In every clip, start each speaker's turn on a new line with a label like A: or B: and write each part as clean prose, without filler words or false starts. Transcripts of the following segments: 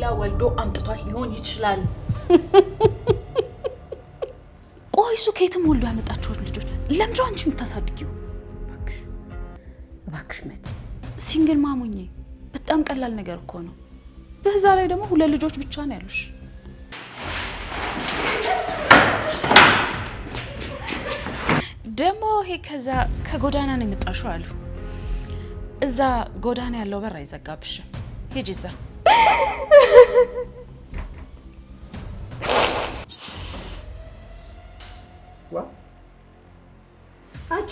A: ሌላ ወልዶ አምጥቷል ሊሆን ይችላል። ቆይሱ ከየትም ወልዶ ያመጣቸው ልጆች ለምንድነው አንቺ የምታሳድጊው?
B: እባክሽ መድ
A: ሲንግል ማሙኝ በጣም ቀላል ነገር እኮ ነው። በዛ ላይ ደግሞ 2 ልጆች ብቻ ነው ያሉሽ። ደግሞ ይሄ ከዛ ከጎዳና ነው የመጣሽው አሉ። እዛ ጎዳና ያለው በር አይዘጋብሽም። ሂጂ እዛ።
B: ዋ አንቺ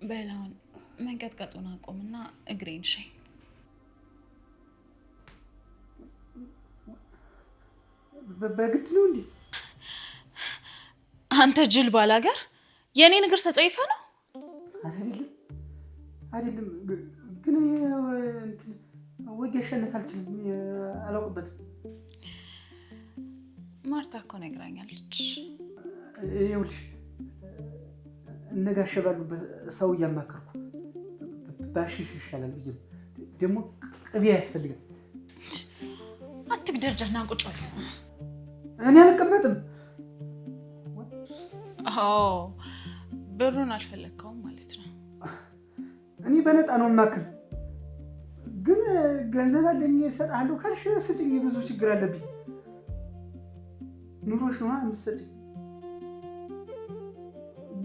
A: በላውን መንቀጥቀጡን አቆምና እግሬን ሸኝ።
B: በግድ ነው እንዴ?
A: አንተ ጅል ባላገር የኔን እግር ተጸይፈ ነው?
B: አይደለም ግን ወጌ ሸነት አልችልም፣ አላውቅበትም።
A: ማርታ እኮ ነግራኛለች።
B: ይኸውልሽ እነጋሽ ባሉበት ሰው እያማከርኩ ባሽሽ ይሻላል ብዬ ደግሞ ቅቤ ያስፈልጋል።
A: አትግደርደርና ቁጭ በል።
B: እኔ አልቀመጥም።
A: ብሩን አልፈለግከውም ማለት ነው?
B: እኔ በነጣ ነው የማክር፣ ግን ገንዘብ አለኝ እሰጥሃለሁ ካልሽ ስጭኝ። ብዙ ችግር አለብኝ። ኑሮሽ ነው የምትሰጭኝ።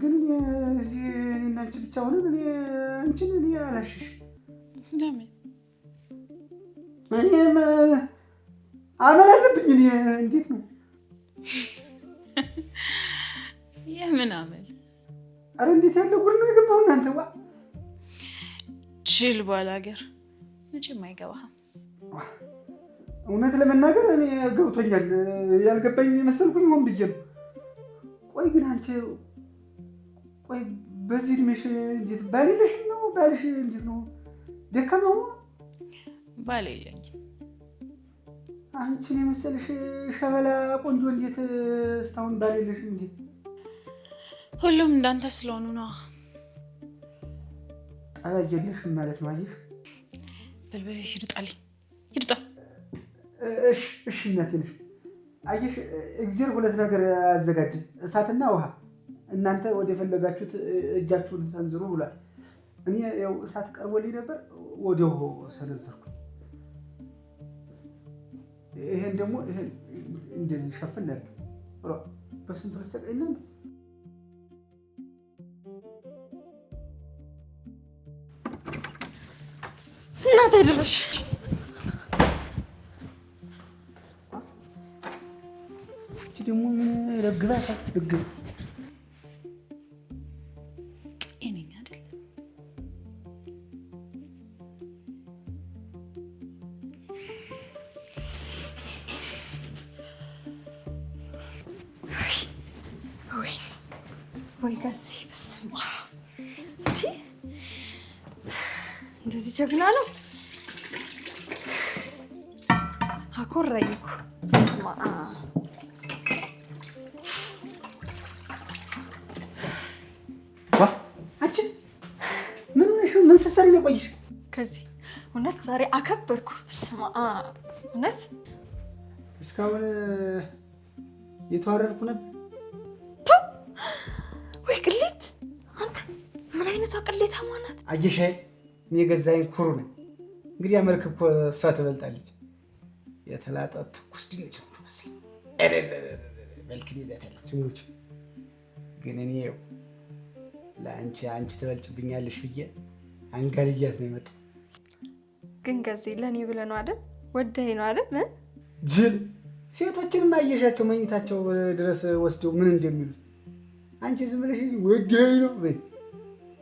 B: ግን እዚህ እኔና አንቺ ብቻ ሆነን እኔ አላሽሽ።
A: ለምን?
B: እኔም አመል አለብኝ። እኔ እንዴት ነው?
A: የምን አመል?
B: አረ እንዴት ያለ ጉድ ነው የገባው እናንተ! ዋ
A: ጅል ባላገር መቼም አይገባህም።
B: እውነት ለመናገር እኔ ገብቶኛል። ያልገባኝ መሰልኩኝ ሆን ብዬ ነው። ቆይ ግን አንቺ በዚህ እድሜሽ እንዴት ባል የለሽ ነው? ባልሽ እንዴት ነው? ደካማ ነው?
A: ባል የለኝም።
B: አንቺን የመሰልሽ ሸበላ ቆንጆ እንዴት እስካሁን ባል የለሽ? እንዴት?
A: ሁሉም እንዳንተ ስለሆኑ ነው።
B: ጠባይ የለሽም ማለት ነው። አየሽ?
A: በልበል ሂድጣልኝ፣ ሂድጣ።
B: እሺ እናቴ ነሽ። አየሽ እግዚአብሔር 2 ነገር አዘጋጅ፣ እሳትና ውሃ። እናንተ ወደ ፈለጋችሁት እጃችሁን ሰንዝሩ ብሏል። እኔ ያው እሳት ቀርቦልኝ ነበር፣ ወዲያው ሰነዘርኩ። ይሄን ደግሞ እንደዚህ ሸፍን አድርግ። በስንት ተሰቀኝ ነው
A: እናቴ ድረሽ።
B: እቺ ደግሞ ምን ረግባታ ድግ
A: እኔኛ አይደል? ወይ ከዚህ በስማ እንደዚህ ጀግና ነው። አኮራኝ እኮ ስማ።
B: አንቺ ምን ሆነሽ? ምን ስትሰሪ ነው የቆየሽ?
A: ከዚህ እውነት ዛሬ አከበርኩ። ስማ እውነት
B: እስካሁን የተዋረድኩ ነበር።
A: ወይ ቅሌት! አንተ ምን አይነቷ ቅሌታማ ናት!
B: አየሽ አይደል? እኔ የገዛኸኝ ኩሩ ነኝ። እንግዲህ መልክ እኮ እሷ ትበልጣለች። የተላጠ ትኩስ ድንች ነው የምትመስል። መልክን ይዛት ያለች ሙች። ግን እኔ አንቺ ትበልጭብኛለሽ ብዬ አንጋልያት ነው የመጣው።
A: ግን ገዜ ለእኔ ብለህ ነው አይደል? ወደኸኝ ነው አይደል?
B: ጅል ሴቶችንም አየሻቸው መኝታቸው ድረስ ወስደው ምን እንደሚሉ አንቺ ዝም ብለሽ ወዲያይ ነው በይ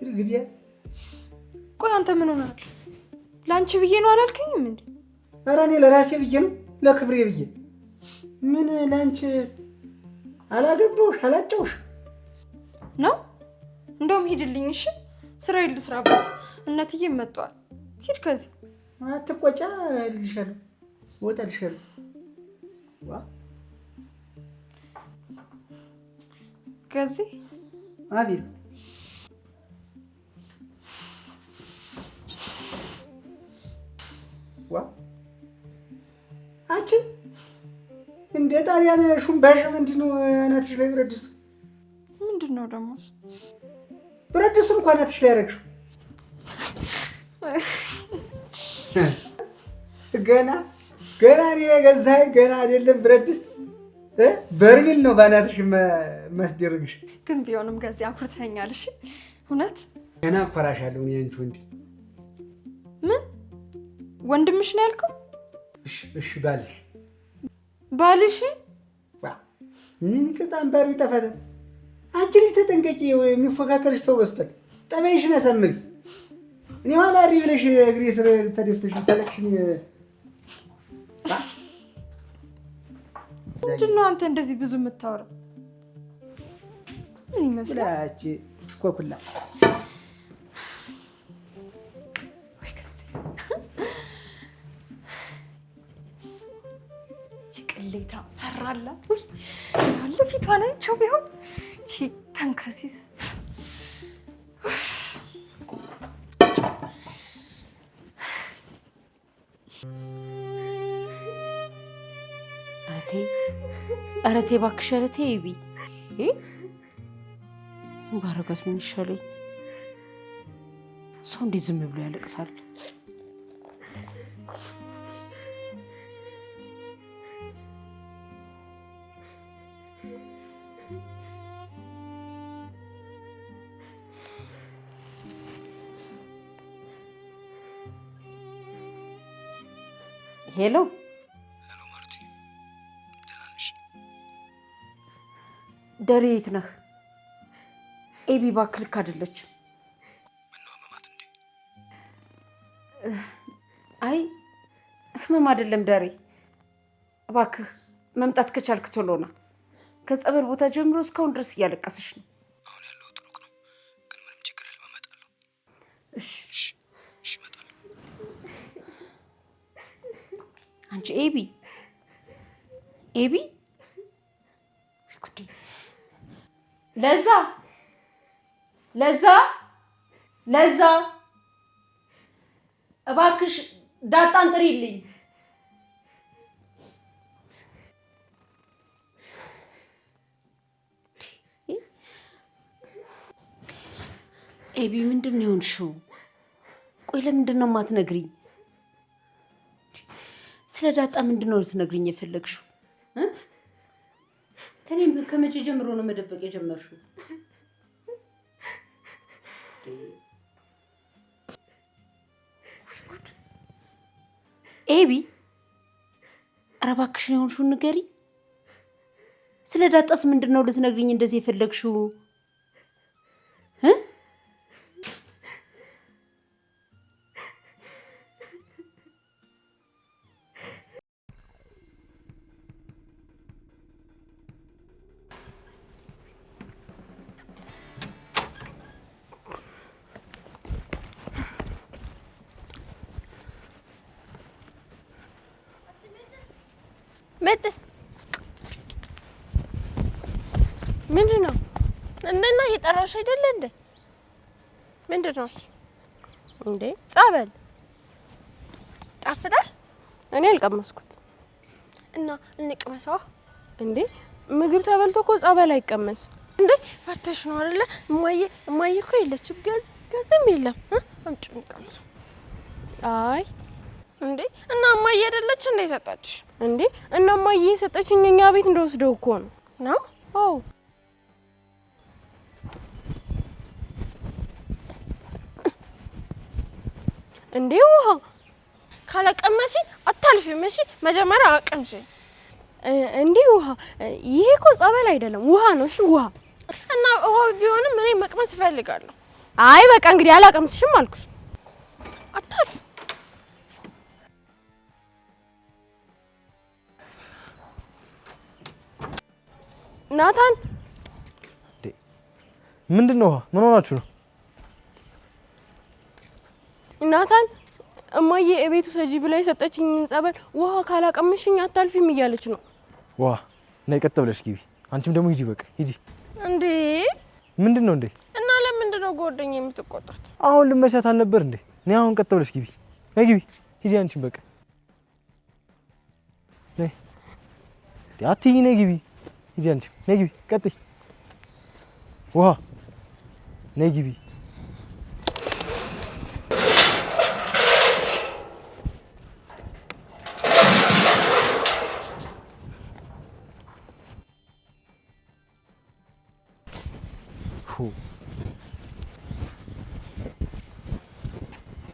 B: እንግዲህ።
C: ቆይ አንተ ምን ሆነሃል? ላንቺ ብዬ ነው አላልከኝም እንዴ?
B: ኧረ እኔ ለራሴ ብዬ ነው ለክብሬ ብዬ። ምን ላንቺ አላገባውሽ አላጫውሽ
C: ነው? እንደውም ሂድልኝ እሺ። ስራ ልስራበት። እናትዬ መጣዋል። ሂድ ከዚህ።
B: አትቆጫ ልልሻለሁ። ወጣልሻለሁ። ዋ
C: ከዚህ
B: አቤት ዋ አንቺ እንደ ጣሊያን ሹምባሽ ምንድነው አናትሽ ላይ ብረት ድስቱ?
C: ምንድነው ደግሞ?
B: ብረት ድስቱን እንኳን አናትሽ ላይ ያደረግሽው ገና እኔ የገዛኸኝ ገና አይደለም ብረት ድስት በርሚል ነው በአናትሽ ማስደረግሽ።
C: ግን ቢሆንም ከዚህ አኩርተኛል። እሺ እውነት
B: ገና አኮራሻለሁ እኔ አንቺ ወንድ።
C: ምን ወንድምሽ ነው ያልከው?
B: እሺ ባልሽ ምን ቅጣም ባሪ ተፈተ። አንቺ ልጅ ተጠንቀቂ፣ የሚፎካከርሽ ሰው በስቷል። ጠባይሽን አሳምሪ። እኔ ኋላ አሪ ብለሽ እግሬ ስር ተደፍተሽ ታለቅሽኝ።
C: ምንድን ነው አንተ እንደዚህ ብዙ የምታወራው? ምን ይመስላል?
B: ላቺ ኮኩላ
C: ወይ ከዚህ ጭቅሌታ ሰራላት ወይ ያለ ፊቷ ላይ ቸው ቢሆን እሺ ተንከሲስ
D: ኧረ ተይ እባክሽ፣ ኧረ ተይ ኤቢ። ባረጋት ምን ይሻለኝ? ሰው እንዴት ዝም ብሎ ያለቅሳል? ሄሎ
E: ማርቲ፣ ደህና ነሽ?
D: ደሬ የት ነህ? ኤቢ እባክህ ልክ አይደለችም።
E: ምነው አመማት እንዴ?
D: አይ ህመም አይደለም ደሬ፣ እባክህ መምጣት ከቻልክ ቶሎ ና። ከጸበል ቦታ ጀምሮ እስካሁን ድረስ እያለቀሰች ነው።
E: አሁን ያለው ጥሩ ነው፣ ግን ምንም ችግር የለም፣ እመጣለሁ።
D: እሺ
E: እመጣለሁ።
D: አንቺ ኤቢ ለዛ እባክሽ ዳጣን ጥሪልኝ። ኤቢ ምንድን ነው የሆንሽው? ቆይ ለምንድን ነው የማትነግሪኝ? ስለ ዳጣ ምንድን ነው ልትነግሪኝ የፈለግሽው? ከኔም ከመቼ ጀምሮ ነው መደበቅ የጀመርሽው? ኤቢ ኧረ እባክሽን የሆንሽውን ንገሪኝ። ስለ ዳጣስ ምንድን ነው ልትነግሪኝ እንደዚህ የፈለግሽው?
F: መጥ ምንድን ነው? እና እየጠራሽ አይደለ እንዴ? ምንድን ነው እንዴ? ጸበል ጣፍጣል?
G: እኔ አልቀመስኩት።
F: እና እንቅመሰዋ
G: እንዴ? ምግብ ተበልቶ እኮ ጸበል አይቀመስም
F: እንዴ? ፈርተሽ ነው አይደለ? እማዬ እኮ የለችም፣ ገዝም የለም። አምጪ እንቅመስ።
G: አይ
F: እንዴ እና እማዬ አይደለች እንዴ ሰጣችሽ?
G: እንዴ እና እማዬ የሰጠችኝ እኛ ቤት እንደወስደው እኮ ነው።
F: ነው?
G: አዎ። እንዴ ውሃ
F: ካለቀመሽ አታልፊም። እሺ መጀመሪያ አቅምሽ።
G: እንዲህ ውሃ ይሄ እኮ ጸበል አይደለም ውሃ ነው። እሺ ውሃ
F: እና ውሃ ቢሆንም እኔ መቅመስ እፈልጋለሁ።
G: አይ በቃ እንግዲህ አላቀምስሽም አልኩሽ።
F: አታልፍ
G: ናታን።
H: ምንድነው? ምን ሆናችሁ ነው?
G: ናታን እማዬ እቤቱ ሰጂ ብላ የሰጠችኝ ጸበል ውሃ ካላቀምሽኝ አታልፊም እያለች ነው።
H: ዋ ነይ ቀጥ ብለሽ ግቢ። አንቺም ደግሞ ሂጂ በቃ ሂጂ።
F: እንዴ
H: ምንድነው እንዴ?
F: እና ለምንድነው ጓደኛዬ የምትቆጣት?
H: አሁን ልመቻት አልነበር እንዴ? ነይ አሁን ቀጥ ብለሽ ግቢ። ነይ ግቢ ሂጂ። አንቺም በቃ ነይ አትይ ነይ ግቢ ሂጂ። አንቺም ነይ ግቢ ቀጥይ። ውሃ ነይ ግቢ።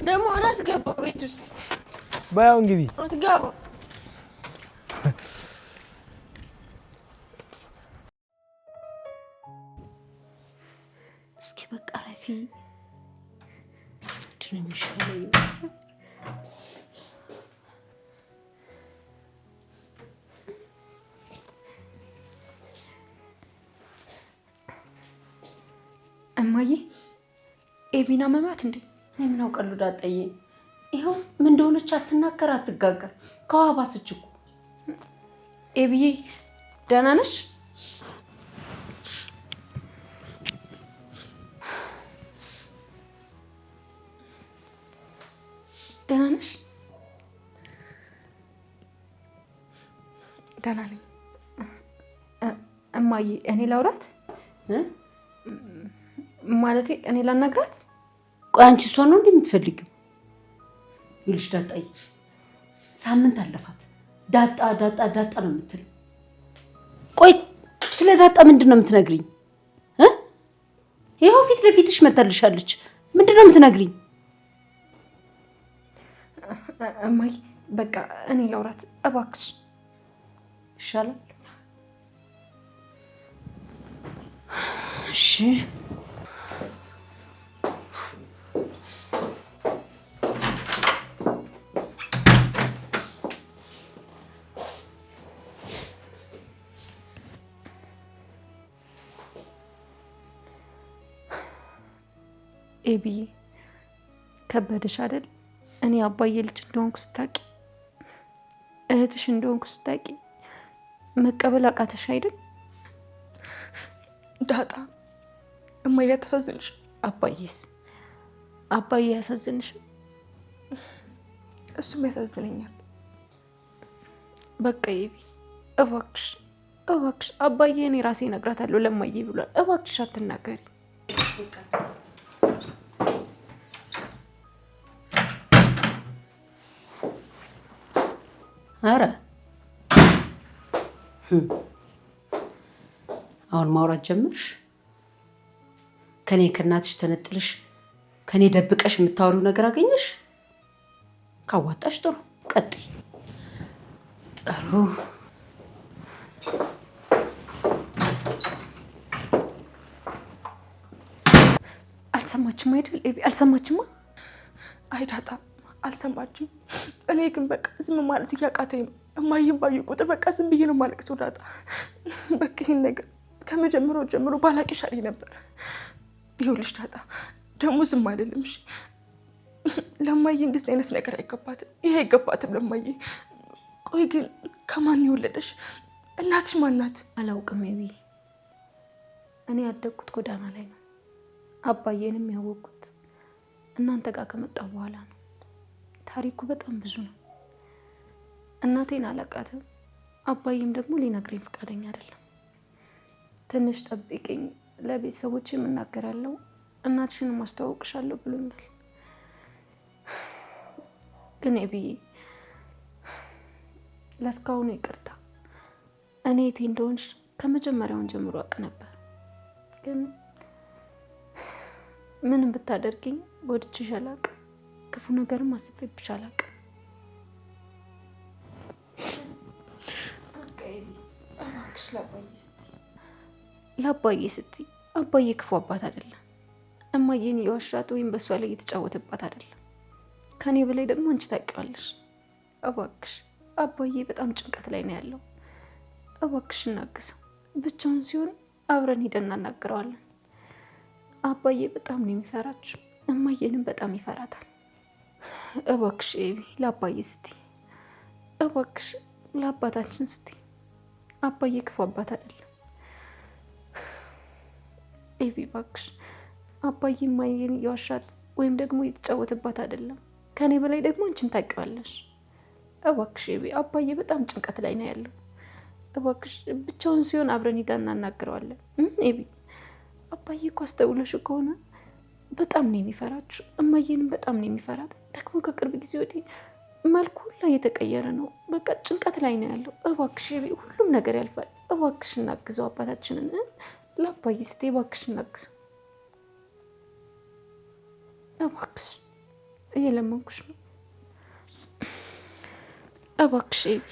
F: ደግሞ አላስገባው ቤት ውስጥ
H: ባያውን ግቢ።
F: አትገባ።
D: እስኪ በቃ ረፊ ምንድነው የሚሻለው?
C: እማዬ ኤቢና መማት እንዴ?
D: እኔ ምን አውቃለሁ ዳጣዬ። ይኸው ምን እንደሆነች አትናገር አትጋገር። ከዋባስች እኮ
C: ኤቢዬ ደህና ነሽ? ደህና ነሽ?
F: ደህና ነኝ
C: እማዬ። እኔ ላውራት ማለቴ እኔ ላናግራት?
D: ቆይ አንቺ እሷን ነው እንደምትፈልጊው? ይልሽ ዳጣዬ ሳምንት አለፋት። ዳጣ ዳጣ ዳጣ ነው የምትለው። ቆይ ስለ ዳጣ ምንድን ነው የምትነግሪኝ? ይኸው ፊት ለፊትሽ መታልሻለች። ምንድን ነው የምትነግሪኝ?
C: እማዬ በቃ እኔ ላውራት እባክሽ።
D: ይሻላል። እሺ
C: ኤቢዬ ከበደሽ አይደል? እኔ አባዬ ልጅ እንደሆንኩ ስታቂ፣ እህትሽ እንደሆንኩ ስታቂ መቀበል አቃተሽ አይደል?
F: ዳጣ እማዬ አታሳዝንሽ?
C: አባዬስ? አባዬ ያሳዝንሽ?
F: እሱም ያሳዝነኛል።
C: በቃ ኤቢ እባክሽ እባክሽ፣ አባዬ እኔ ራሴ እነግራታለሁ ለማዬ ብሏል። እባክሽ አትናገሪ።
D: አረ አሁን ማውራት ጀመርሽ? ከኔ ከእናትሽ ተነጥልሽ ከኔ ደብቀሽ የምታወሪው ነገር አገኘሽ? ካዋጣሽ ጥሩ ቀጥይ። ጥሩ
C: አልሰማችም አይደል ኤቢ? አልሰማችማ?
F: አይ ዳጣ አልሰማችም። እኔ ግን በቃ ዝም ማለት እያቃተኝ ነው። እማዬን ባዩ ቁጥር በቃ ዝም ብዬ ነው ማለቅሰው። ዳጣ በቃ ይሄን ነገር ከመጀመሪያው ጀምሮ ባላቅ ይሻለኝ ነበር። ይኸውልሽ ዳጣ ደግሞ ዝም አይደለም። እሺ ለማዬ እንደዚህ አይነት ነገር አይገባትም። ይሄ አይገባትም ለማዬ። ቆይ ግን ከማን የወለደሽ? እናትሽ ማን ናት?
C: አላውቅም ኤቢ። እኔ ያደግኩት ጎዳና ላይ ነው። አባዬንም ያወቅኩት እናንተ ጋር ከመጣሁ በኋላ ነው። ታሪኩ በጣም ብዙ ነው። እናቴን አላውቃትም። አባዬም ደግሞ ሊነግረኝ ፈቃደኛ አይደለም። ትንሽ ጠብቂኝ፣ ለቤተሰቦቼ እናገራለሁ፣ እናትሽንም አስተዋውቅሻለሁ ብሎኛል። ግን ኤቢዬ ለእስካሁኑ ይቅርታ። እኔ የቴ እንደሆንሽ ከመጀመሪያውን ጀምሮ አውቅ ነበር። ግን ምንም ብታደርጊኝ ወድጄሽ አላውቅም። ክፉ ነገርም አስቤብሽ አላውቅም። እባክሽ ለአባዬ ስትይ አባዬ ክፉ አባት አይደለም። እማዬን የዋሻት ወይም በሷ ላይ የተጫወተባት አይደለም። ከኔ በላይ ደግሞ አንቺ ታውቂዋለሽ። እባክሽ አባዬ በጣም ጭንቀት ላይ ነው ያለው። እባክሽ እናግዘው። ብቻውን ሲሆን አብረን ሄደን እናናግረዋለን። አባዬ በጣም ነው የሚፈራችሁ፣ እማዬንም በጣም ይፈራታል። እባክሽ ኤቢ ለአባዬ ስትይ፣ እባክሽ ለአባታችን ስትይ። አባዬ ክፉ አባት አይደለም። ኤቢ እባክሽ አባዬ እማዬን የዋሻት ወይም ደግሞ የተጫወተባት አይደለም። ከኔ በላይ ደግሞ አንቺም ታውቂዋለሽ። እባክሽ ኤቢ አባዬ በጣም ጭንቀት ላይ ነው ያለው። እባክሽ ብቻውን ሲሆን አብረን ሄደን እናናግረዋለን። ኤቢ አባዬ እኮ አስተውለሽ ከሆነ በጣም ነው የሚፈራችሁ፣ እማዬንም በጣም ነው የሚፈራት። ደግሞ ከቅርብ ጊዜ ወዲህ መልኩ ሁላ እየተቀየረ ነው። በቃ ጭንቀት ላይ ነው ያለው። እባክሽ ኤቢ ሁሉም ነገር ያልፋል። እባክሽ እናግዘው አባታችንን። ለአባዬ ስትይ እባክሽ እናግዘው። እባክሽ እየለመንኩሽ ነው። እባክሽ ኤቢ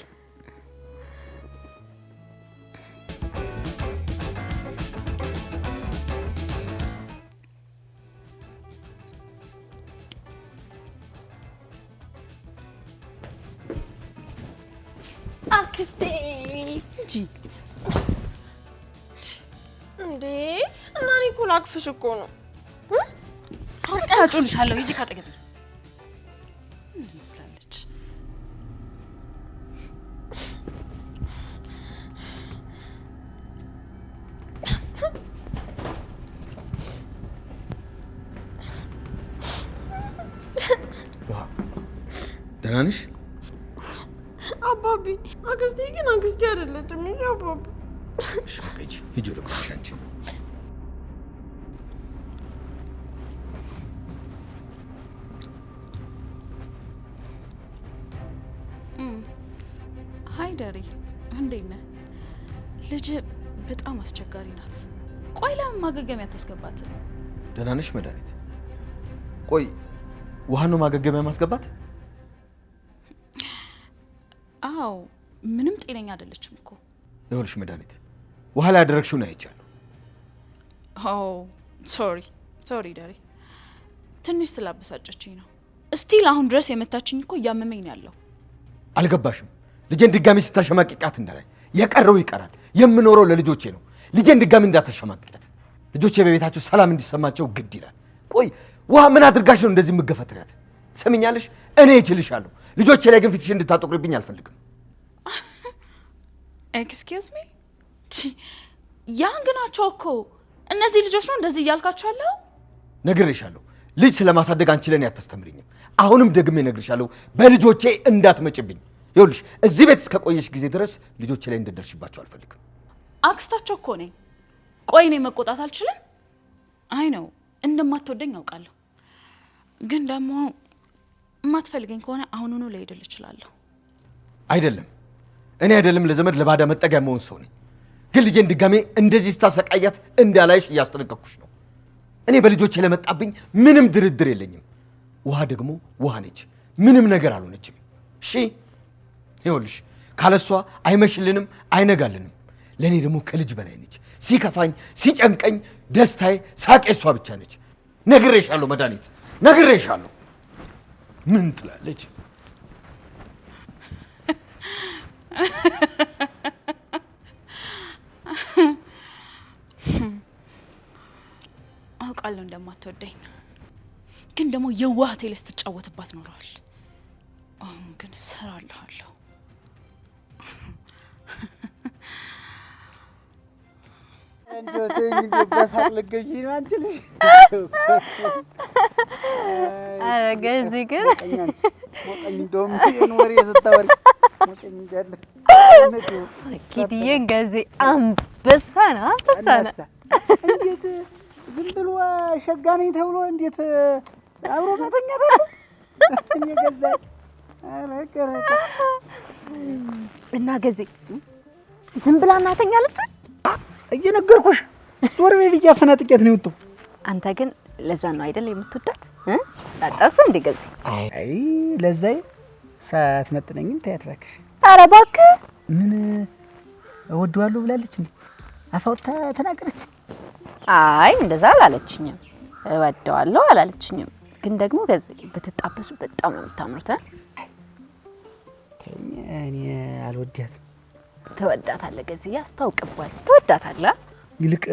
G: አክስቴ እንጂ እንዴ! እና እኔ እኮ ላቅፍሽ እኮ ነው።
A: ታጮልሻለሁ። ሂጂ ካጠገብ ምን መስላለች?
E: ደህና ነሽ?
G: አባቢ አክስቴ ግን አክስቴ አይደለችም። አባቢ
E: እሺ በቃ ሂጂ ወደ ክፍልሽ አንቺ።
A: ሀይ ደሬ፣ እንዴት ነህ? ልጅ በጣም አስቸጋሪ ናት። ቆይ ለምን ማገገሚያ ታስገባት?
E: ደህና ነሽ? መድኃኒት ቆይ ውሃ ነው ማገገሚያ ማስገባት?
A: አዎ ምንም ጤነኛ አይደለችም እኮ።
E: ይኸውልሽ መድኃኒት ውሃ ላይ ያደረግሽው ነው አይቻለሁ።
A: ሶሪ ደሬ፣ ትንሽ ስላበሳጨችኝ ነው። እስቲል አሁን ድረስ የመታችኝ እኮ እያመመኝ ነው ያለው።
E: አልገባሽም? ልጄን ድጋሚ ስታሸማቅቃት እንዳላይ። የቀረው ይቀራል። የምኖረው ለልጆቼ ነው። ልጄን ድጋሚ እንዳታሸማቅቃት። ልጆቼ በቤታቸው ሰላም እንዲሰማቸው ግድ ይላል። ቆይ ውሃ ምን አድርጋሽ ነው እንደዚህ የምገፈትሪያት? ትሰሚኛለሽ? እኔ እችልሻለሁ። ልጆቼ ላይ ግን ፊትሽ እንድታጠቁርብኝ አልፈልግም።
A: ኤክስኪውዝ ሚ፣ ያንግ ናቸው እኮ እነዚህ ልጆች ነው እንደዚህ እያልካቸው ያለው?
E: ነግሬሻለሁ። ልጅ ስለማሳደግ አንቺ ለኔ አታስተምሪኝም። አሁንም ደግሜ ነግሬሻለሁ፣ በልጆቼ እንዳትመጭብኝ። ይኸውልሽ እዚህ ቤት እስከ ቆየሽ ጊዜ ድረስ ልጆቼ ላይ እንድትደርሽባቸው አልፈልግም።
A: አክስታቸው እኮ ነኝ። ቆይ እኔ መቆጣት አልችልም? አይ ነው እንደማትወደኝ አውቃለሁ፣ ግን ደግሞ የማትፈልገኝ ከሆነ አሁኑኑ ልሄድል እችላለሁ።
E: አይደለም እኔ አይደለም ለዘመድ ለባዳ መጠጊያ መሆን ሰው ነኝ። ግን ልጄን ድጋሜ እንደዚህ ስታሰቃያት እንዳላይሽ እያስጠነቀቅኩሽ ነው። እኔ በልጆቼ ለመጣብኝ ምንም ድርድር የለኝም። ውሃ ደግሞ ውሃ ነች፣ ምንም ነገር አልሆነችም። እሺ ይኸውልሽ ካለሷ አይመሽልንም አይነጋልንም። ለእኔ ደግሞ ከልጅ በላይ ነች። ሲከፋኝ ሲጨንቀኝ ደስታዬ ሳቄ እሷ ብቻ ነች። ነግሬሻለሁ መድኃኒት፣ ነግሬሻለሁ። ምን ትላለች?
A: አውቃለሁ እንደማትወደኝ፣ ግን ደግሞ የዋህቴ ላይ ስትጫወትባት ኖረዋል። አሁን ግን እሰራልሃለሁ።
G: ኧረ ገዜ ግን ኪድዬን ገዜ አንበሳ ነው አንበሳ ነው።
B: እንዴት ዝም ብሎ ሸጋ ነኝ ተብሎ እንዴት አብሮ መተኛት አለ? እኔ ገዛ
C: እና ገዜ ዝም ብላ እናተኛለች።
B: እየነገርኩሽ ዞር በይ ብዬሽ አፈናጥቄት ነው የወጣው።
C: አንተ ግን ለዛ ነው አይደል የምትወዳት? አጣውስ እንደ ገዜ
B: አይ ለዛይ ሳትመጥነኝም ታያት እባክሽ።
C: ኧረ እባክህ
B: ምን እወደዋለሁ ብላለች እንዴ? አፋውታ ተናገረች?
C: አይ እንደዛ አላለችኝም። እወደዋለሁ አላለችኝም። ግን ደግሞ ገዝዬ ብትጣበሱ በጣም ነው የምታምሩት።
B: እኔ አልወዳትም።
C: ትወዳታለህ ገዝዬ፣ አስታውቅባል። ትወዳታለህ።
B: ይልቅ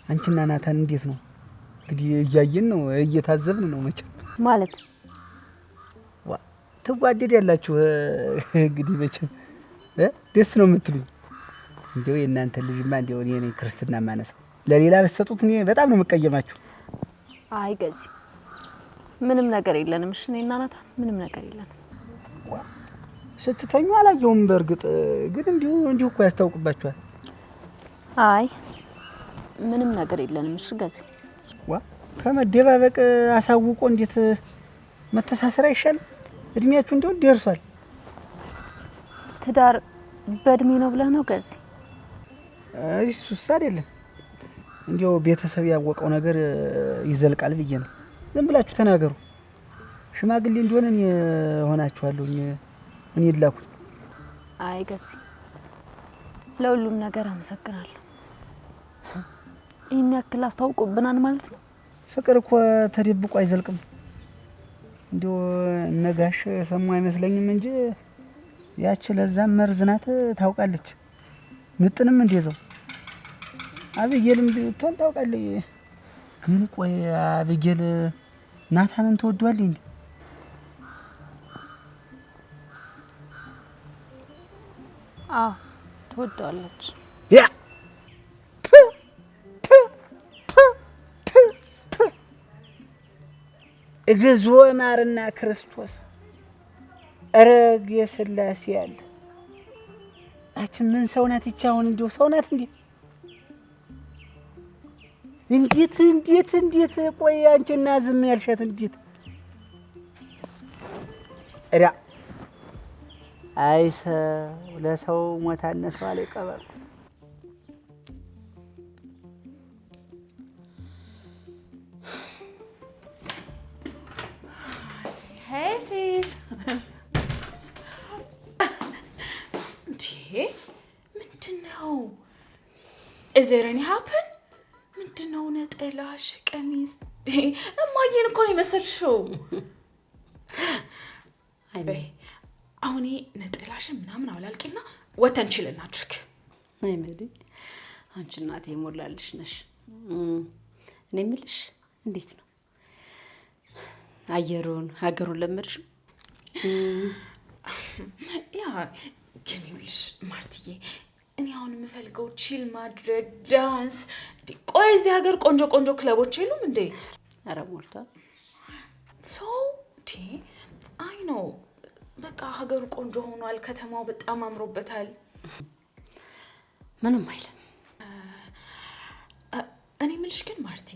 B: አንቺና ናታን እንዴት ነው? እንግዲህ እያየን ነው እየታዘብን ነው መቼም
C: ማለት
B: ትዋደድ ያላችሁ እንግዲህ መቼም ደስ ነው የምትሉኝ። እንደው የእናንተ ልጅማ እንደው እኔ ነኝ ክርስትና ማነሳው። ለሌላ በሰጡት እኔ በጣም ነው የምቀየማችሁ።
C: አይ ገዚ ምንም ነገር የለንም። እሺ እኔና ናታን ምንም ነገር የለንም።
B: ስትተኙ አላየሁም። በእርግጥ ግን እንዲሁ እኮ ያስታውቅባችኋል።
C: አይ ምንም ነገር የለንም። እሺ ገዚ
B: ከመደባበቅ አሳውቆ እንዴት መተሳሰር አይሻልም? እድሜያችሁ እንደው ደርሷል።
C: ትዳር በእድሜ ነው ብለህ ነው ገዚ?
B: እሱስ አይደለም፣ እንዲያው ቤተሰብ ያወቀው ነገር ይዘልቃል ብዬ ነው። ዝም ብላችሁ ተናገሩ። ሽማግሌ እንዲሆን እኔ ሆናችኋለሁ። እኔ ይላኩኝ።
C: አይ ገዚ ለሁሉም ነገር አመሰግናለሁ። ይሄን ያክል አስታውቆብናል ማለት ነው።
B: ፍቅር እኮ ተደብቆ አይዘልቅም። እንዲያው ነጋሽ ሰሙ አይመስለኝም እንጂ ያቺ ለዛም መርዝ ናት ታውቃለች። ምጥንም እንደዛው አብጌልም ብትሆን ታውቃለች። ግን ቆይ አብጌል ናታንን ትወዷል እንዴ?
C: አዎ ትወዷለች።
B: ያ እግዚኦ ማርና ክርስቶስ ረግ የስላሴ ያለ አች ምን ሰው ናት ይቻ? አሁን እንደው ሰው ናት እንዴ? እንዴት ቆይ አንቺና ዝም ያልሻት እንዴት? እራ አይሰው ለሰው ሞት አነሰው አለ ቀበል።
A: Hey sis. ምንድነው? Is there any happen? ምንድነው? ነጠላሽ ቀሚስ እማዬን እኮ ነው የመሰልሽው። አይ በይ አሁን ነጠላሽ ምናምን አውላልቂና ወተን ችል እናድርግ።
D: አይ መዲ አንቺ እናቴ ሞላልሽ ነሽ። እኔ የምልሽ እንዴት ነው አየሩን ሀገሩን ለምድሽው?
A: ያ ግን ይኸውልሽ ማርትዬ እኔ አሁን የምፈልገው ቺል ማድረግ ዳንስ። ቆይ እዚህ ሀገር ቆንጆ ክለቦች የሉም እንዴ?
D: ኧረ ሞልቷል።
A: አይ ነው በቃ ሀገሩ ቆንጆ ሆኗል። ከተማው በጣም አምሮበታል።
D: ምንም አይልም።
A: እኔ የምልሽ ግን ማርቲ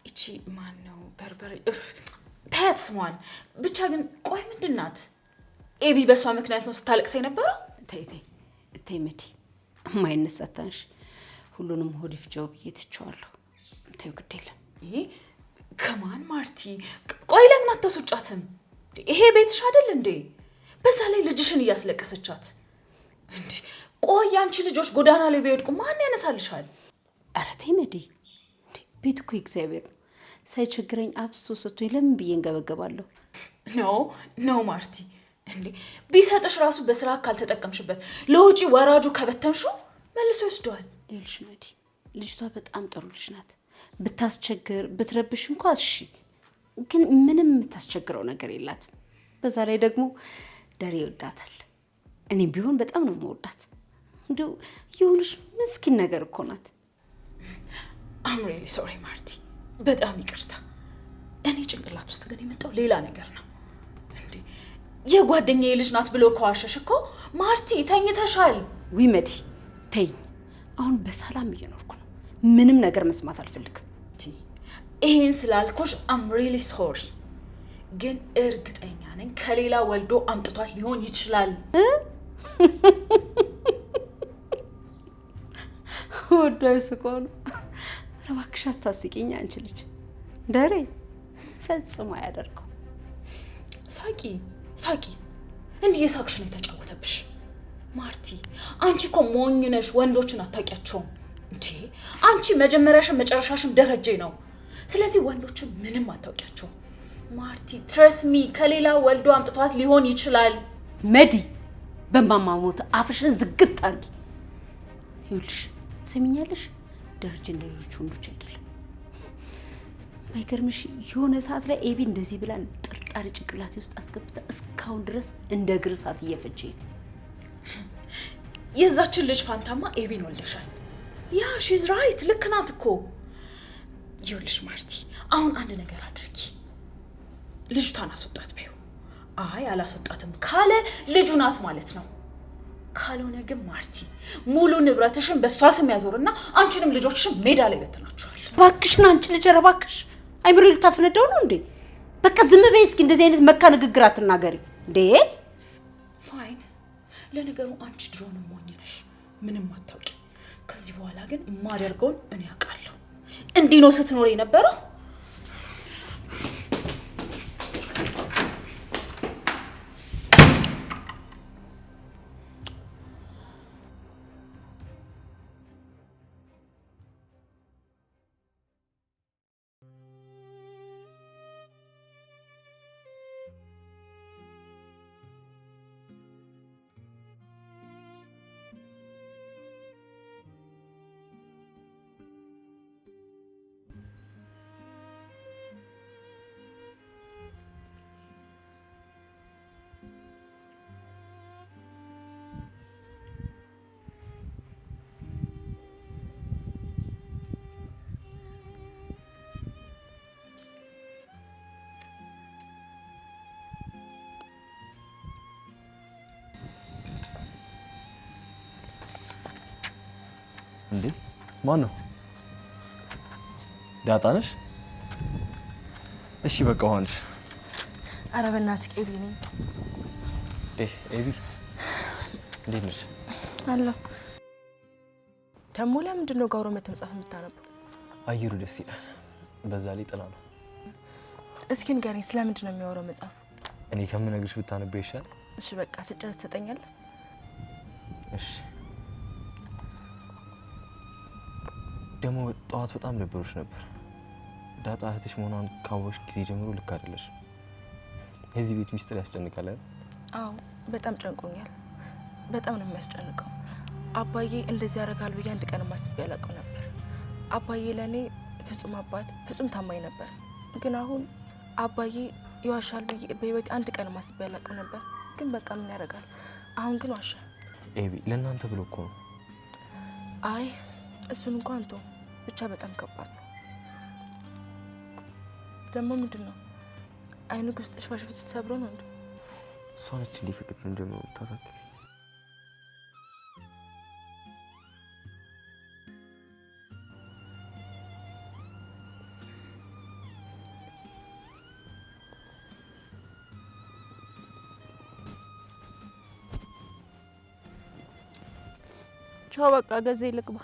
A: እቺ ማን ነው በርበሬ ታያት ስሟን ብቻ ግን ቆይ ምንድን ናት? ኤቢ በሷ ምክንያት ነው ስታለቅስ የነበረው?
D: ተይ መዲ የማይነሳታንሽ ሁሉንም ሆድ ይፍጀው ብዬ ትቼዋለሁ። ተይው ግድ የለም።
A: ከማን ማርቲ ቆይ ለምን አታስወጫትም? ይሄ ቤትሽ አይደል እንዴ? በዛ ላይ ልጅሽን እያስለቀሰቻት እንዴ። ቆይ አንቺ ልጆች ጎዳና ላይ ቢወድቁ ማን ያነሳልሻል?
D: ኧረ ተይ መዲ ቤት እኮ እግዚአብሔር ነው። ሳይቸግረኝ አብስቶ ሰጥቶኝ ለምን ብዬ እንገበገባለሁ?
A: ነው ማርቲ እንዴ ቢሰጥሽ ራሱ በስራ ካልተጠቀምሽበት ለውጪ ወራጁ ከበተንሹ መልሶ ይወስደዋል።
D: ይልሽ መዲ ልጅቷ በጣም ጥሩ ልጅ ናት። ብታስቸግር ብትረብሽ እንኳን እሺ፣ ግን ምንም የምታስቸግረው ነገር የላትም። በዛ ላይ ደግሞ ደሬ ይወዳታል። እኔም ቢሆን በጣም ነው የምወዳት። እንደው ይሁንሽ ምስኪን ነገር እኮ ናት።
A: I'm really sorry ማርቲ በጣም ይቅርታ። እኔ ጭንቅላት ውስጥ ግን የመጣው ሌላ ነገር ነው። እንዴ የጓደኛዬ ልጅ ናት ብሎ ከዋሸሽ እኮ ማርቲ ተኝተሻል።
D: ውይ መዲ ተይ፣ አሁን በሰላም እየኖርኩ ነው። ምንም ነገር መስማት አልፈልግም።
A: ይሄን ስላልኩሽ I'm really sorry። ግን እርግጠኛ ነኝ ከሌላ ወልዶ አምጥቷት ሊሆን ይችላል።
D: ወዳይ ስቆሉ እባክሽ አታስቂኝ አንቺ ልጅ። ደሬ ፈጽሞ አያደርገው።
A: ሳቂ እንዲህ የሳቅሽ ነው የተጫወተብሽ። ማርቲ አንቺ እኮ ሞኝ ነሽ፣ ወንዶችን አታውቂያቸውም እንዴ? አንቺ መጀመሪያሽም መጨረሻሽም ደረጀ ነው። ስለዚህ ወንዶችን ምንም አታውቂያቸውም። ማርቲ ትረስ ሚ፣ ከሌላ ወልዶ አምጥቷት ሊሆን ይችላል።
D: መዲ በማማሞት አፍሽን ዝግት አርጊ። ይኸውልሽ ሰሚኛለሽ፣ ደረጀ እንደሌሎች ወንዶች አይደለም። ባይገርምሽ የሆነ ሰዓት ላይ ኤቢ እንደዚህ ብላን ጥርጣሬ ጭንቅላቴ ውስጥ አስገብታ እስካሁን ድረስ እንደ ግርሳት እየፈጀኝ ነው።
A: የዛችን ልጅ ፋንታማ ኤቢን ወልደሻል። ያ ሺዝ ራይት፣ ልክ ናት እኮ። ይኸውልሽ ማርቲ አሁን አንድ ነገር አድርጊ፣ ልጅቷን አስወጣት በይው። አይ አላስወጣትም ካለ ልጁ ናት ማለት ነው። ካልሆነ ግን ማርቲ ሙሉ ንብረትሽን በሷ ስም ያዞርና አንቺንም ልጆችሽን ሜዳ ላይ በትናችኋል።
D: እባክሽን አንቺ ልጅ ኧረ እባክሽ አይምሮ ልታፈነዳው ነው እንዴ? በቃ ዝም በይ እስኪ፣ እንደዚህ አይነት መካ ንግግር አትናገሪ እንዴ።
A: ፋይን፣ ለነገሩ አንቺ ድሮንም ሞኝ ነሽ፣ ምንም አታውቂ። ከዚህ በኋላ ግን የማደርገውን እኔ አውቃለሁ። እንዲህ ነው ስትኖር የነበረው።
H: እንዴ ማን ነው? ዳጣ ነሽ? እሺ በቃ ሆንሽ።
F: ኧረ በእናትህ ኤቢ ነኝ።
H: ኤቢ እንዴት ነሽ?
F: አለሁ። ደግሞ ለምንድን ነው ጋውሮ መተህ መጽሐፍ የምታነበው?
H: አየሩ ደስ ይላል፣ በዛ ላይ ጥላ ነው።
F: እስኪ ንገረኝ፣ ስለምንድን ነው የሚያወራው መጽሐፍ?
H: እኔ ከምነግርሽ ብታነበው ይሻል።
F: እሺ በቃ ስጨርስ ትሰጠኛለህ?
H: እሺ። ደግሞ ጠዋት በጣም ደብሮሽ ነበር። ዳጣ እህትሽ መሆኗን ካወቅሽ ጊዜ ጀምሮ ልክ አይደለሽም። የዚህ ቤት ሚስጥር ያስጨንቃል አይደል?
F: አዎ በጣም ጨንቆኛል። በጣም ነው የሚያስጨንቀው። አባዬ እንደዚህ ያደርጋል ብዬ አንድ ቀን ማስቤ አላውቅም ነበር። አባዬ ለእኔ ፍጹም አባት፣ ፍጹም ታማኝ ነበር። ግን አሁን አባዬ ይዋሻል ብዬ በህይወቴ አንድ ቀን ማስቤ አላውቅም ነበር። ግን በቃ ምን ያደርጋል፣ አሁን ግን ዋሻ።
H: ኤቢ ለእናንተ ብሎ እኮ ነው።
F: አይ እሱን እንኳን ተው፣ ብቻ በጣም ከባድ ነው። ደግሞ ምንድን ነው አይንክ ውስጥ ሽፋሽፍት ተሰብሮ ነው እንዴ?
H: እሷ ነች እንዴ ፍቅርን ጀምሮ ታታክ
C: ቻው በቃ ገዜ ልግባ።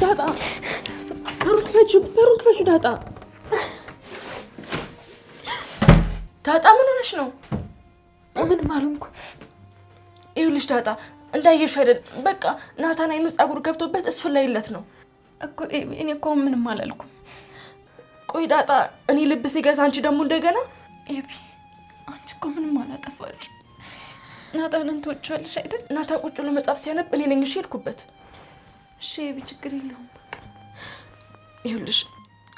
F: ዳጣ በሩን ክፈቹ ዳጣ። ዳጣ ምን ሆነሽ ነው?
C: ምንም አልሆንኩም።
F: ይኸውልሽ ዳጣ እንዳየሽው አይደል? በቃ ናታን አይኑ ፀጉር ገብቶበት እሱን ላይለት ነው
C: እኮ። እኔ እኮ ምንም አላልኩም።
F: ቆይ ዳጣ እኔ ልብ ሲገዛ አንቺ ደግሞ እንደገና
C: ኤቢ፣ አንቺ እኮ ምንም አላጠፋችም። ናታንን ትወጪዋለሽ አይደል?
F: ናታን ቁጭ ብሎ መጽሐፍ ሲያነብ እኔ ነኝ እሺ ሄድኩበት።
C: እሺ ኤቢ፣ ችግር የለውም በቃ።
F: ይኸውልሽ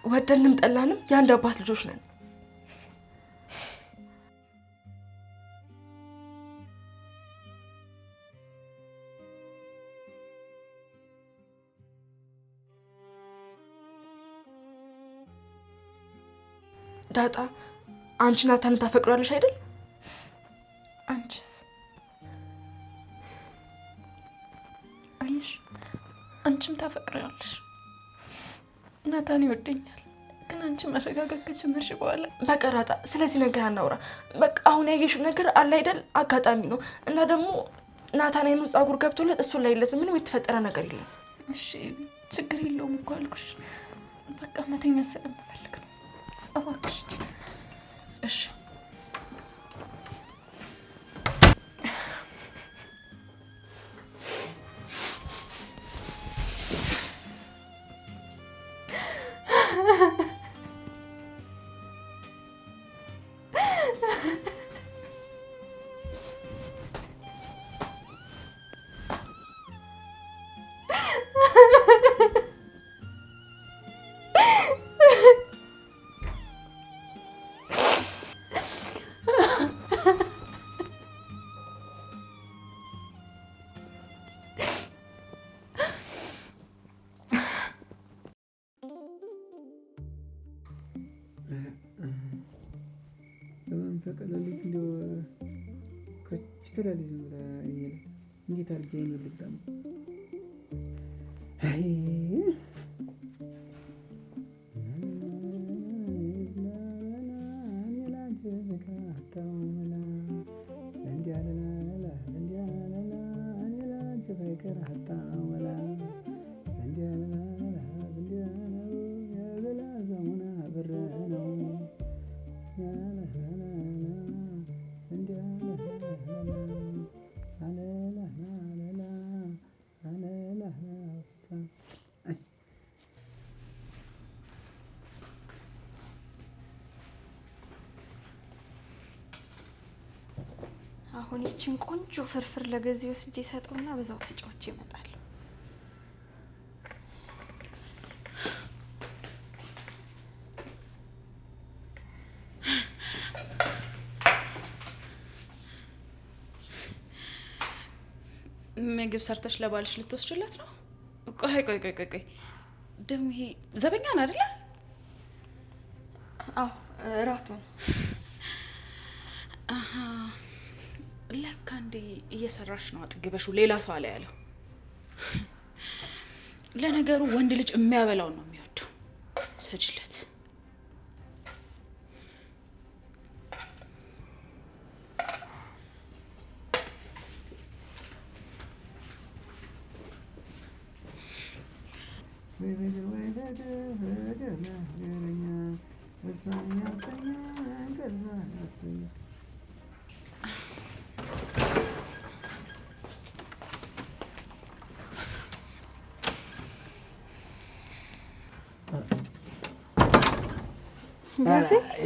F: ወደንም ጠላንም የአንድ አባት ልጆች ነን። ዳጣ አንቺ ናታንን ታፈቅሯለሽ አይደል?
C: አንቺስ? አይሽ አንቺም ታፈቅሪያለሽ። ናታን ይወደኛል፣ ግን አንቺ መረጋጋት ከጀመርሽ በኋላ
F: በቃ ዳጣ ስለዚህ ነገር አናውራ። በቃ አሁን ያየሽው ነገር አለ አይደል? አጋጣሚ ነው እና ደግሞ ናታን አይኑ ፀጉር ገብቶለት እሱን ላይለት ምንም የተፈጠረ ነገር የለም።
C: እሺ ችግር የለውም እኮ አልኩሽ። በቃ መተኛት ስለምፈልግ ነው። እባክሽ
F: እሺ
B: ፈቀደልኝ እንደው ከችተላልኝ እንዴት አድርጌ ነው ልግዳም? አይ
I: አሁን ይቺን ቆንጆ ፍርፍር ለገዚህ ወስጄ ሰጠውና በዛው ተጫውቼ እመጣለሁ።
A: ምግብ ሰርተሽ ለባልሽ ልትወስጂለት ነው? ቆይ ደግሞ ይሄ ዘበኛ ነው አይደለ?
I: አዎ እራቱ ነው።
A: አሃ ለካ እንዴ እየሰራሽ ነው አጥግበሽው ሌላ ሰው አለ ያለው። ለነገሩ ወንድ ልጅ የሚያበላው ነው የሚወደው። ሰጅለት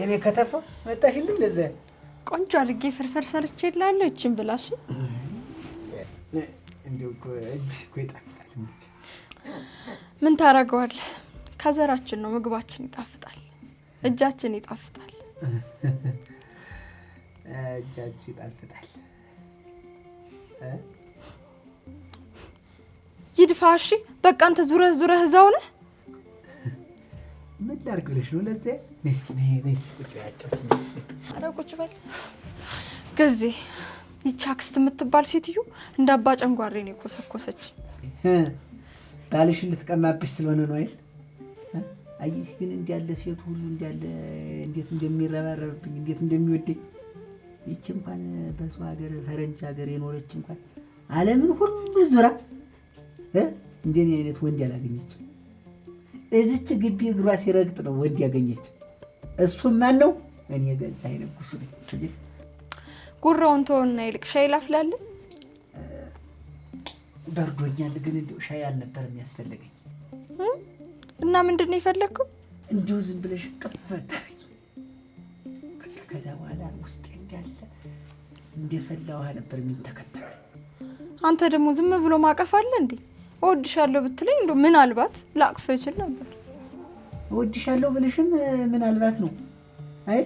B: እኔ ከተፋ መጣሽልኝ። ለዛ
I: ቆንጆ አድርጌ ፍርፍር ሰርቼላለሁ። እቺን ብላሽ
B: እንደው እጅ ይጣፍጣል።
I: ምን ታረጋዋለህ? ከዘራችን ነው። ምግባችን ይጣፍጣል፣ እጃችን ይጣፍጣል።
B: እጃችን ይጣፍጣል።
I: ይድፋሽ። በቃ አንተ ዙረህ እዛው ነህ።
B: ምን ላድርግ ብለሽ ነው? ለዛ ነስኪ ቁጭ ያጫውት።
I: ኧረ ቁጭ በል ገዜ። ይቺ አክስት የምትባል ሴትዮ እንደ አባ ጨንጓሬ ነው የኮሰኮሰች።
B: ባልሽን ልትቀማብሽ ስለሆነ ነው አይደል? አየሽ ግን እንዲያለ ሴቱ ሁሉ እንዲያለ እንዴት እንደሚረባረብብኝ እንዴት እንደሚወደኝ። ይቺ እንኳን በሰው ሀገር ፈረንጅ ሀገር የኖረች እንኳን ዓለምን ሁሉ ዙራ እንደኔ አይነት ወንድ ያላገኘች። እዚች ግቢ እግሯ ሲረግጥ ነው ወንድ ያገኘች። እሱም ማን ነው? እኔ ገዛኸኝ ንጉሱ ነኝ።
I: ጉራውን ተወና ይልቅ ሻይ ላፍላልህ።
B: በርዶኛል፣ ግን እንደው ሻይ አልነበር የሚያስፈልገኝ።
I: እና ምንድን ነው የፈለግከው?
B: እንዲሁ ዝም ብለሽ ቅፍት ታረጊ። በቃ ከዛ በኋላ ውስጤ እንዳለ እንደፈላ ውሃ ነበር የሚተከተለው።
I: አንተ ደግሞ ዝም ብሎ ማቀፍ አለ እንዴ? እወድሻለሁ ብትለኝ እንደው ምናልባት ላቅፍ እችል ነበር።
B: እወድሻለሁ ብልሽም ምናልባት ነው። አይ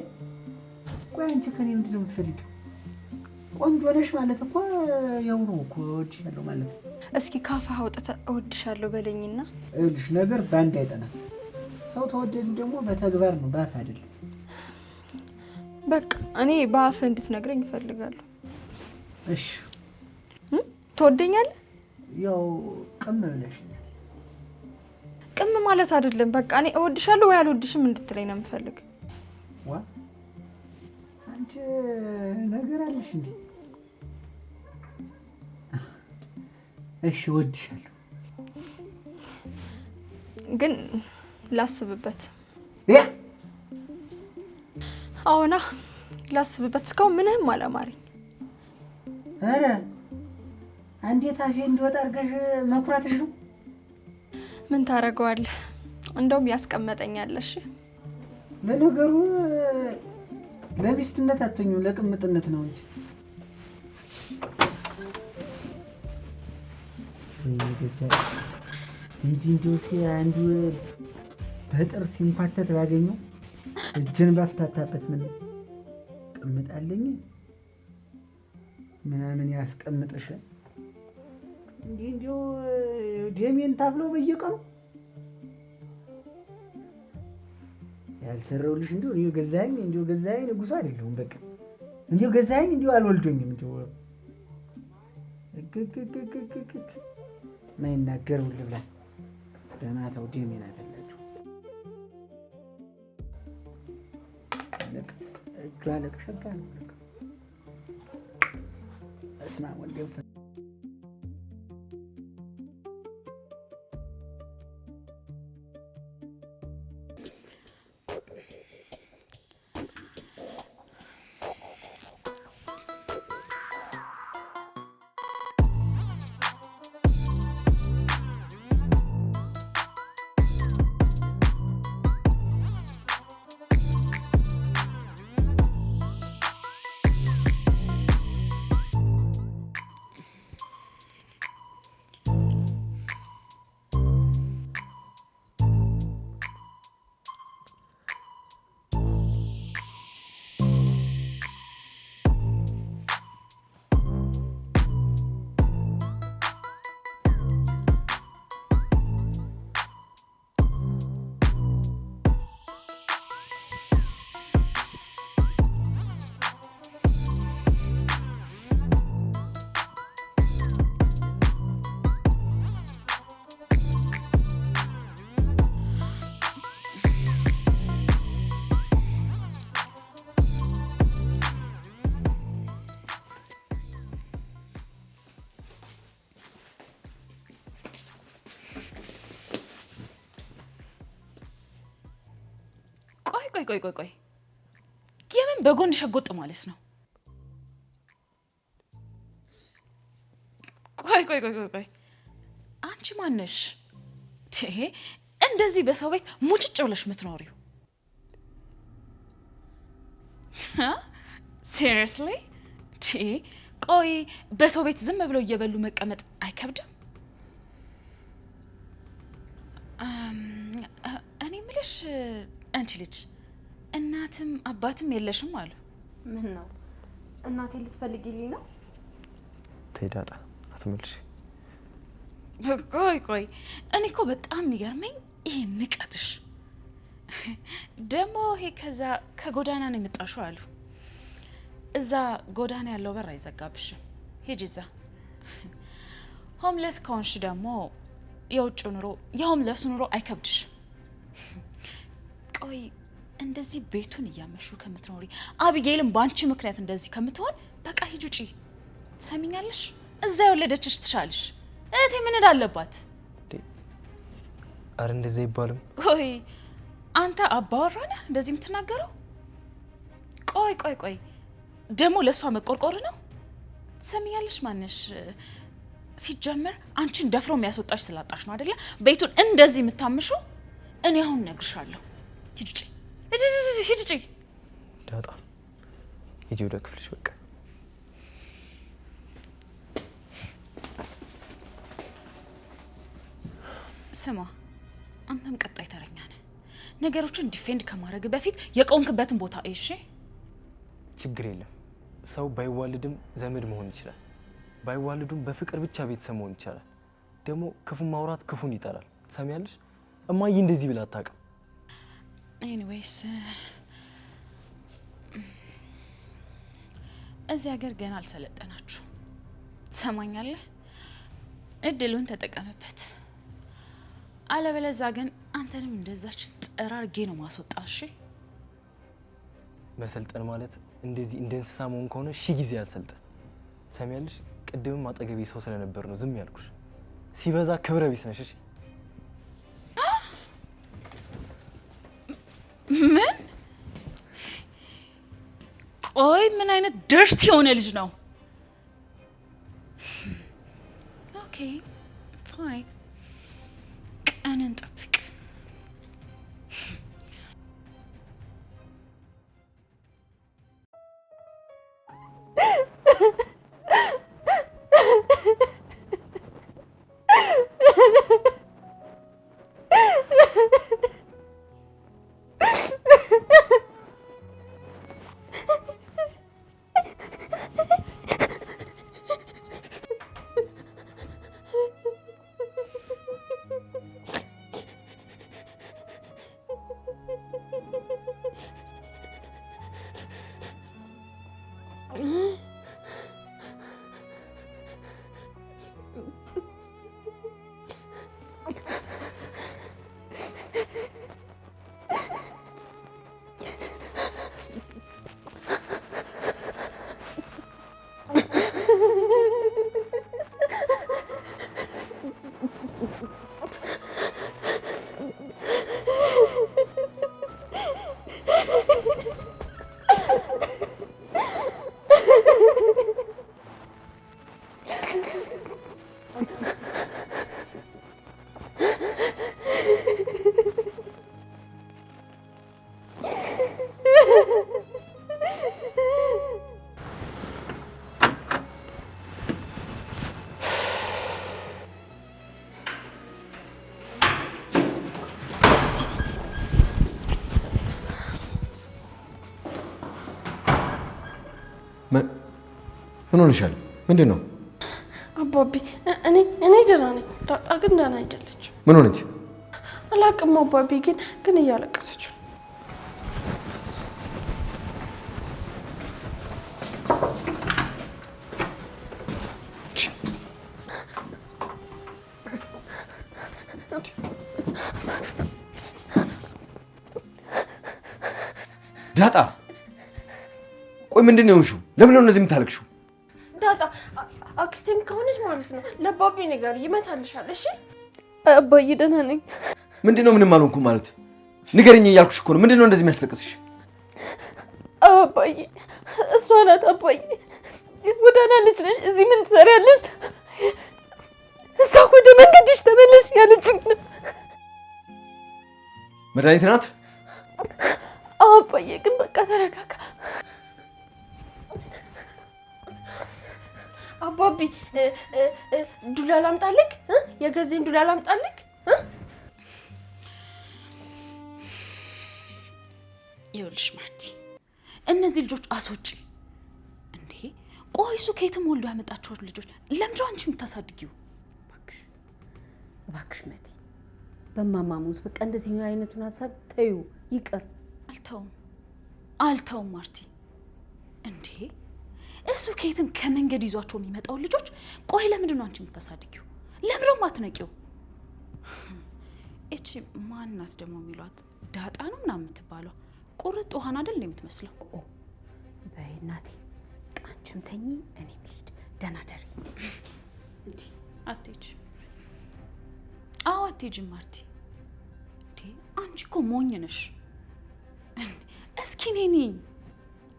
B: ቆይ አንቺ ከኔ ምንድን ነው የምትፈልጊው? ቆንጆ ነሽ ማለት እኮ ያው ነው እኮ እወድሻለሁ ማለት።
I: እስኪ ካፍህ አውጥተህ እወድሻለሁ በለኝና።
B: ይኸውልሽ ነገር በአንድ አይጠናም። ሰው ተወደዱ ደግሞ በተግባር ነው፣ በአፍ አይደለም።
I: በቃ እኔ በአፍህ እንድትነግረኝ እፈልጋለሁ።
B: እሺ
I: ትወደኛለህ?
B: ያው ቅም ብለሽኛል።
I: ቅም ማለት አይደለም። በቃ እኔ እወድሻለሁ ወይ አልወድሽም እንድትለኝ ነው የምፈልግ።
B: ዋ አንቺ ነገር አለሽ እንዴ? እሺ እወድሻለሁ፣
I: ግን ላስብበት።
B: ያ
I: አዎና ላስብበት። እስካሁን ምንም አላማረኝ።
B: ኧረ አንዴ ታፌ እንዲወጣ አድርገሽ መኩራትሽ ነው።
I: ምን ታደርገዋለህ? እንደውም ያስቀመጠኛለሽ።
B: ለነገሩ ለሚስትነት አትሆኚም፣ ለቅምጥነት ነው እንጂ። እንዲሁ አንዱ በጥርስ ሲንኳተት ባገኘው እጅን ባፍታታበት ምን ቅምጣለኝ ምናምን ያስቀምጥሽ። እንዲሁ ደሜን ታፍለው በየቀኑ ያልሰራውልሽ እንዲሁ ገዛኸኝ ንጉሱ አይደለሁም። በቃ እንዲሁ ገዛኸኝ እንዲሁ አልወልዶኝም። እንዲሁ ማይናገር ሁሉ ብላ በማታው ደሜን አፈላችሁ። እጇ ለቅሸጋ ነው። እስማ ወንዴም
A: ቆይ የምን በጎን ሸጎጥ ማለት ነው? ቆይ አንቺ ማነሽ? እንደዚህ በሰው ቤት ሙጭጭ ብለሽ የምትኖሪው? ሲሪየስሊ? ቆይ በሰው ቤት ዝም ብለው እየበሉ መቀመጥ አይከብድም? እኔ የምልሽ አንቺ ልጅ እናትም አባትም የለሽም አሉ።
C: ምን ነው እናቴ ልትፈልጊልኝ ነው?
H: ተይ ዳጣ አትመልሽ።
A: ቆይ እኔ እኮ በጣም የሚገርመኝ ይሄ ንቀትሽ። ደግሞ ይሄ ከዛ ከጎዳና ነው የመጣሽው አሉ። እዛ ጎዳና ያለው በር አይዘጋብሽም። ሂጂ እዛ። ሆምለስ ከሆንሽ ደግሞ የውጭ ኑሮ የሆምለስ ኑሮ አይከብድሽም። ቆይ እንደዚህ ቤቱን እያመሹ ከምትኖሪ አቢጌልም በአንቺ ምክንያት እንደዚህ ከምትሆን በቃ ሂጂ ውጪ። ትሰሚኛለሽ? እዛ የወለደችሽ ትሻልሽ። እህቴ ምን እንዳለባት?
H: አረ እንደዛ ይባልም።
A: ቆይ አንተ አባወራ ነህ እንደዚህ የምትናገረው? ቆይ ደግሞ ለሷ መቆርቆር ነው? ትሰሚያለሽ? ማንሽ ሲጀመር አንቺን ደፍሮ የሚያስወጣሽ ስላጣሽ ነው አይደለ? ቤቱን እንደዚህ የምታምሹ። እኔ አሁን እነግርሻለሁ። ሂጂ
H: ዳጣ ሂጂ ወደ ክፍልሽ በቃ።
A: ስማ አንተም ቀጣይ ተረኛ ነህ። ነገሮችን ዲፌንድ ከማድረግ በፊት የቆምክበትን ቦታ እሺ?
H: ችግር የለም። ሰው ባይዋልድም ዘመድ መሆን ይችላል። ባይዋልዱም በፍቅር ብቻ ቤተሰብ መሆን ይችላል። ደግሞ ክፉን ማውራት ክፉን ይጠላል። ትሰሚያለሽ? እማዬ እንደዚህ ብላ አታውቅም።
A: ኤኒዌይስ እዚህ ሀገር ገና አልሰለጠናችሁ። ትሰማኛለህ? እድሉን ተጠቀምበት። አለበለዚያ ግን አንተንም እንደዛች ጠራርጌ ነው ማስወጣሽ።
H: መሰልጠን ማለት እንደዚህ እንደ እንስሳ መሆን ከሆነ ሺህ ጊዜ አልሰልጠን። ትሰሚያለሽ? ቅድምም አጠገቤ ሰው ስለነበር ነው ዝም ያልኩሽ። ሲበዛ ክብረ ቢስ ነሽ። እሺ?
A: ምን? ቆይ ምን አይነት ደርቲ የሆነ ልጅ ነው? ኦኬ ፋይን፣ ቀንን ጠብቅ።
E: ምን ሆነሻል? ምንድን ነው?
G: አባቢ እኔ ደህና ነኝ። ዳጣ ግን ደህና አይደለችም።
E: ምን ሆነች?
G: አላቅም አባቢ፣ ግን እያለቀሰች ነው።
E: ዳጣ ቆይ ምንድን ነው የሆንሽው? ለምን ነው እንደዚህ የምታለቅሽው?
G: ዳጣ አክስቴም ከሆነች ማለት ነው ለአባቢ ነገር ይመታልሻል። እሺ አባዬ ደህና ነኝ።
E: ምንድን ነው ምንም አልሆንኩም ማለት? ንገረኝ እያልኩሽ እኮ ነው። ምንድን ነው እንደዚህ የሚያስለቅስሽ?
G: አባዬ እሷ ናት። አባዬ ጎዳና ልጅ ነሽ፣ እዚህ ምን ትሰሪያለሽ? እሷ ወደ መንገድሽ ተመለሽ ያለችኝ
E: መድኃኒት ናት።
G: አባዬ ግን በቃ ተረጋጋ። አባቢ ዱላ ላምጣልክ? የገዜን ዱላ ላምጣልክ?
A: ይኸውልሽ ማርቲ፣ እነዚህ ልጆች አስወጪ እንዴ! ቆይ እሱ ከየትም ወልዶ ያመጣቸው ልጆች ለምንድን ነው አንቺ የምታሳድጊው?
D: እባክሽ መዲ፣ በማማሙት በቃ እንደዚህ አይነቱን ሀሳብ ተይው፣ ይቅር።
A: አልተውም ማርቲ። እንዴ እሱ ከየትም ከመንገድ ይዟቸው የሚመጣው ልጆች ቆይ ለምንድን ነው አንቺ የምታሳድጊው? ለምንድን ነው የማትነቂው? እቺ ማናት ደግሞ የሚሏት ዳጣ ነው ምናምን የምትባለው ቁርጥ ውሃን አይደል የምትመስለው?
D: በይ እናቴ አንቺም ተኚ፣ እኔም ልሂድ። ደህና ደሪ።
A: እንዴ አትሄጂም? አዎ አትሄጂም ማርቲ። እንዴ አንቺ እኮ ሞኝ ነሽ። እስኪ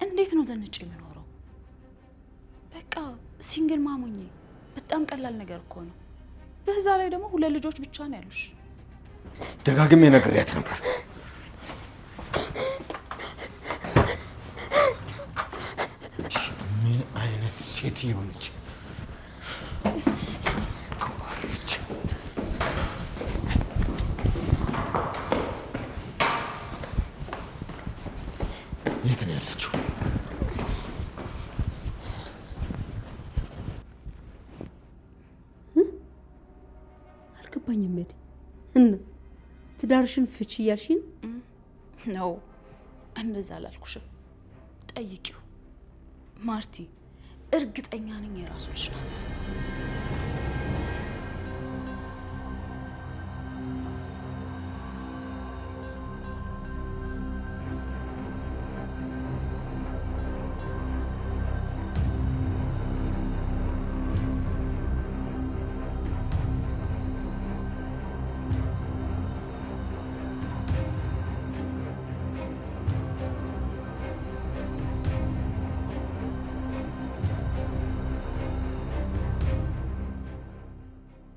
A: እንዴት ነው ዘንጬ የምኖረው? በቃ ሲንግል ማሙኝ በጣም ቀላል ነገር እኮ ነው። በዛ ላይ ደግሞ 2 ልጆች ብቻ ነው ያሉሽ።
E: ደጋግሜ ነግሬያት ነበር። ምን አይነት ሴትዮ ነች? የት ነው ያለችው?
D: አልገባኝም። መድ እና ትዳርሽን ፍቺ እያልሽኝ
A: ነው? እንደዛ አላልኩሽም። ጠይቂው ማርቲ፣ እርግጠኛ ነኝ የራሱ ልጅ ናት።